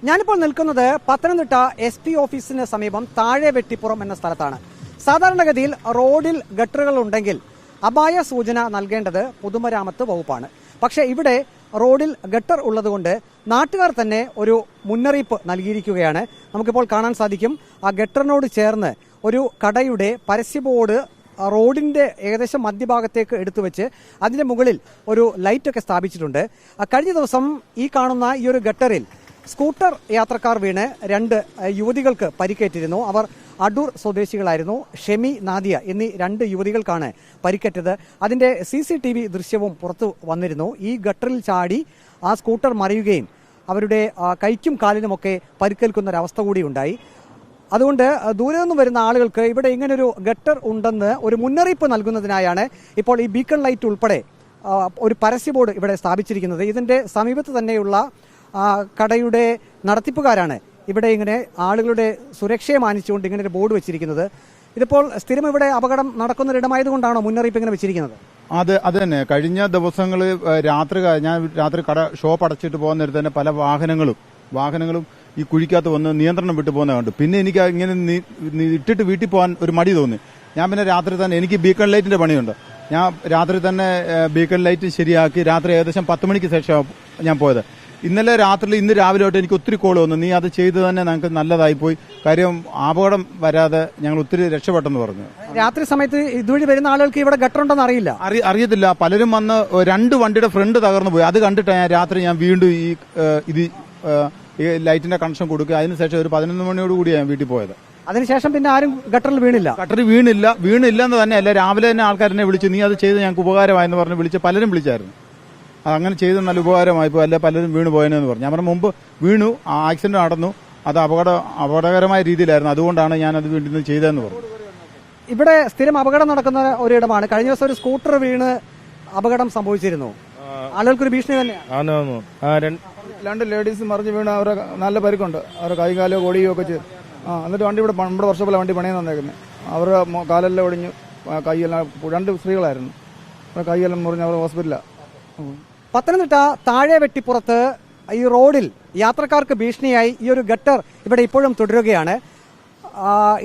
ഞാനിപ്പോൾ നിൽക്കുന്നത് പത്തനംതിട്ട SP ഓഫീസിന് സമീപം താഴെ വെട്ടിപ്പുറം എന്ന സ്ഥലത്താണ്. സാധാരണഗതിയിൽ റോഡിൽ ഗട്ടറുകൾ ഉണ്ടെങ്കിൽ അപായ സൂചന നൽകേണ്ടത് പൊതുമരാമത്ത് വകുപ്പാണ്. പക്ഷേ ഇവിടെ റോഡിൽ ഗട്ടർ ഉള്ളതുകൊണ്ട് നാട്ടുകാർ തന്നെ ഒരു മുന്നറിയിപ്പ് നൽകിയിരിക്കുകയാണ്. നമുക്കിപ്പോൾ കാണാൻ സാധിക്കും, ആ ഗട്ടറിനോട് ചേർന്ന് ഒരു കടയുടെ പരസ്യ ബോർഡ് റോഡിന്റെ ഏകദേശം മധ്യഭാഗത്തേക്ക് എടുത്തു വെച്ച് അതിന്റെ മുകളിൽ ഒരു ലൈറ്റൊക്കെ സ്ഥാപിച്ചിട്ടുണ്ട്. കഴിഞ്ഞ ദിവസം ഈ കാണുന്ന ഈ ഒരു ഗട്ടറിൽ സ്കൂട്ടർ യാത്രക്കാർ വീണ് 2 യുവതികൾക്ക് പരിക്കേറ്റിരുന്നു. അവർ അടൂർ സ്വദേശികളായിരുന്നു. ഷെമി, നാദിയ എന്നീ 2 യുവതികൾക്കാണ് പരിക്കേറ്റത്. അതിന്റെ CCTV ദൃശ്യവും പുറത്തു വന്നിരുന്നു. ഈ ഗട്ടറിൽ ചാടി ആ സ്കൂട്ടർ മറിയുകയും അവരുടെ കൈക്കും കാലിനുമൊക്കെ പരിക്കേൽക്കുന്ന ഒരവസ്ഥ കൂടി ഉണ്ടായി. അതുകൊണ്ട് ദൂരെ നിന്നും വരുന്ന ആളുകൾക്ക് ഇവിടെ ഇങ്ങനൊരു ഗട്ടർ ഉണ്ടെന്ന് ഒരു മുന്നറിയിപ്പ് നൽകുന്നതിനായാണ് ഇപ്പോൾ ഈ ബീക്കൺ ലൈറ്റ് ഉൾപ്പെടെ ഒരു പരസ്യ ബോർഡ് ഇവിടെ സ്ഥാപിച്ചിരിക്കുന്നത്. ഇതിന്റെ സമീപത്ത് തന്നെയുള്ള കടയുടെ നടത്തിപ്പുകാരാണ് ഇവിടെ ഇങ്ങനെ ആളുകളുടെ സുരക്ഷയെ മാനിച്ചുകൊണ്ട് ഇങ്ങനെ ഒരു ബോർഡ് വെച്ചിരിക്കുന്നത്. ഇതിപ്പോൾ സ്ഥിരം ഇവിടെ അപകടം നടക്കുന്നൊരിടമായതുകൊണ്ടാണോ മുന്നറിയിപ്പ് ഇങ്ങനെ വെച്ചിരിക്കുന്നത്? അത് തന്നെ. കഴിഞ്ഞ ദിവസങ്ങളിൽ ഞാൻ രാത്രി കട ഷോപ്പ് അടച്ചിട്ട് പോകുന്ന നേരത്തെ തന്നെ പല വാഹനങ്ങളും ഈ കുഴിക്കകത്ത് വന്ന് നിയന്ത്രണം വിട്ടു പോകുന്ന കണ്ടു. പിന്നെ എനിക്ക് ഇങ്ങനെ ഇട്ടിട്ട് വീട്ടിൽ പോകാൻ ഒരു മടി തോന്നി. ഞാൻ പിന്നെ രാത്രി തന്നെ, എനിക്ക് ബീക്കൺ ലൈറ്റിന്റെ പണിയുണ്ട്, ഞാൻ രാത്രി തന്നെ ബീക്കൺ ലൈറ്റ് ശരിയാക്കി രാത്രി ഏകദേശം 10 മണിക്ക് ശേഷം ഞാൻ പോയത്. ഇന്ന് രാവിലെ തൊട്ട് എനിക്ക് ഒത്തിരി കോൾ വന്നു, നീ അത് ചെയ്ത് തന്നെ ഞങ്ങൾക്ക് നല്ലതായി പോയി, കാര്യം അപകടം വരാതെ ഞങ്ങൾ ഒത്തിരി രക്ഷപ്പെട്ടെന്ന് പറഞ്ഞു. രാത്രി സമയത്ത് ഇതുവഴി വരുന്ന ആളുകൾക്ക് ഇവിടെ ഗട്ടർ ഉണ്ടെന്ന് അറിയത്തില്ല. പലരും വന്ന് 2 വണ്ടിയുടെ ഫ്രണ്ട് തകർന്നു പോയി. അത് കണ്ടിട്ടാണ് രാത്രി ഞാൻ വീണ്ടും ഈ ലൈറ്റിന്റെ കണക്ഷൻ കൊടുക്കുക. അതിനുശേഷം ഒരു 11 മണിയോട് കൂടിയാണ് ഞാൻ വീട്ടിൽ പോയത്. അതിനുശേഷം പിന്നെ ആരും ഗട്ടറിൽ വീണില്ല എന്ന് തന്നെയല്ല, രാവിലെ തന്നെ ആൾക്കാരെന്നെ വിളിച്ചു, നീ അത് ചെയ്ത് ഞങ്ങൾക്ക് ഉപകാരമായെന്ന് പറഞ്ഞ് പലരും വിളിച്ചായിരുന്നു. അങ്ങനെ ചെയ്ത് നല്ല ഉപകാരമായിപ്പോ, അല്ല പലരും വീണ് പോയെന്ന് പറഞ്ഞു. ഞാൻ പറഞ്ഞ മുമ്പ് വീണു, ആക്സിഡന്റ് നടന്നു, അത് അപകടകരമായ രീതിയിലായിരുന്നു, അതുകൊണ്ടാണ് ഞാൻ അത് വീട്ടിൽ നിന്ന് ചെയ്തതെന്ന് പറഞ്ഞു. ഇവിടെ സ്ഥിരം അപകടം നടക്കുന്ന ഒരിടമാണ്. കഴിഞ്ഞ ദിവസം ഒരു സ്കൂട്ടർ വീണ് അപകടം സംഭവിച്ചിരുന്നു. ആളുകൾക്കൊരു ഭീഷണി തന്നെയാണ്. 2 ലേഡീസ് മറിഞ്ഞ് വീണ് അവരെ നല്ല പരിക്കുണ്ട്. അവരുടെ കൈകാലോ കൊടിയോ ഒക്കെ ചെയ്ത് എന്നിട്ട് വണ്ടി ഇവിടെ നമ്മുടെ വർഷപ്പോലെ വണ്ടി പണിയാൻ തന്നേക്കുന്നത്. അവരുടെ കാലെല്ലാം ഒടിഞ്ഞു, കൈയെല്ലാം 2 സ്ത്രീകളായിരുന്നു, അവരുടെ കൈയെല്ലാം മുറിഞ്ഞ് അവർ ഹോസ്പിറ്റലാണ്. പത്തനംതിട്ട താഴെ വെട്ടിപ്പുറത്ത് ഈ റോഡിൽ യാത്രക്കാർക്ക് ഭീഷണിയായി ഈ ഒരു ഗട്ടർ ഇവിടെ ഇപ്പോഴും തുടരുകയാണ്.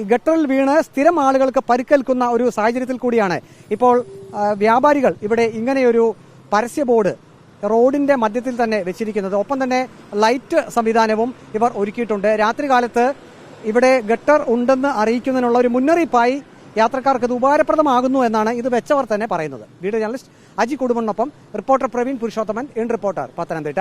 ഈ ഗട്ടറിൽ വീണ് സ്ഥിരം ആളുകൾക്ക് പരിക്കേൽക്കുന്ന ഒരു സാഹചര്യത്തിൽ കൂടിയാണ് ഇപ്പോൾ വ്യാപാരികൾ ഇവിടെ ഇങ്ങനെയൊരു പരസ്യ ബോർഡ് റോഡിന്റെ മധ്യത്തിൽ തന്നെ വെച്ചിരിക്കുന്നത്. ഒപ്പം തന്നെ ലൈറ്റ് സംവിധാനവും ഇവർ ഒരുക്കിയിട്ടുണ്ട്. രാത്രികാലത്ത് ഇവിടെ ഗട്ടർ ഉണ്ടെന്ന് അറിയിക്കുന്നതിനുള്ള ഒരു മുന്നറിയിപ്പായി യാത്രക്കാർക്ക് ഇത് ഉപകാരപ്രദമാകുന്നു എന്നാണ് ഇത് വെച്ചവർ തന്നെ പറയുന്നത്. വീഡിയോ ജേർണലിസ്റ്റ് അജി കുടുംബനൊപ്പം reporter Praveen Purushothaman, in reporter, Pathanamthitta.